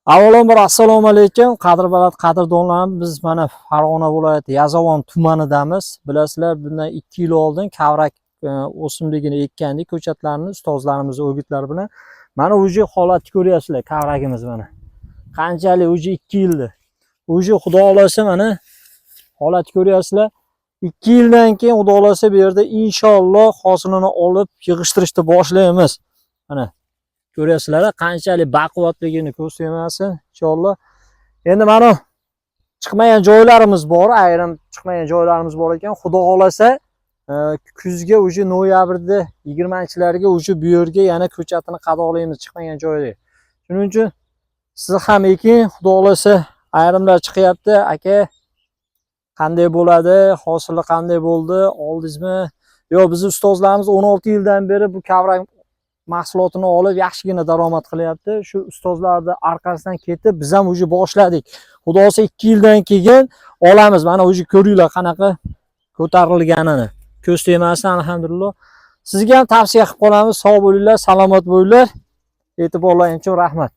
Avvalambor assalomu alaykum, qadrbalat qadrdonlarim. Biz mana Farg'ona viloyati Yazovon tumanidamiz. Bilasizlar, bundan 2 yil oldin kavrak o'simligini ekkandik, ko'chatlarni ustozlarimiz o'gitlar bilan. Mana o'zi holatni ko'ryapsizlar, kavragimiz mana. Qanchalik o'zi 2 yildi. O'zi Xudo xolasa mana holatni ko'ryapsizlar. 2 yildan keyin Xudo xolasa bu yerda inshaalloh hosilini olib yig'ishtirishni boshlaymiz. Mana ko'ryapsizlar qanchalik baquvvatligini ko'rsatmasin inshaalloh. Endi mana chiqmagan joylarimiz bor, ayrim chiqmagan joylarimiz bor ekan. Xudo xolasa kuzga o'sha noyabrda 20-chilarga o'sha bu yerga yana ko'chatini qadoqlaymiz chiqmagan joyga. Shuning uchun siz ham ekin, Xudo xolasa ayrimlar chiqyapti. Aka, qanday bo'ladi? Hosili qanday bo'ldi? Oldingizmi? Yo, biz ustozlarimiz 16 yildan beri bu kavrak mahsulotini olib yaxshigina daromad qilyapti. Shu ustozlarning orqasidan ketib biz ham o'zi boshladik. Xudosi 2 yildan keyin olamiz. Mana o'zi ko'ringlar qanaqa ko'tarilganini. Ko'z tegmasin, alhamdulillah. Sizga ham tavsiya qilib qolamiz. Sog' bo'linglar, salomat bo'linglar. E'tiborlaringiz uchun rahmat.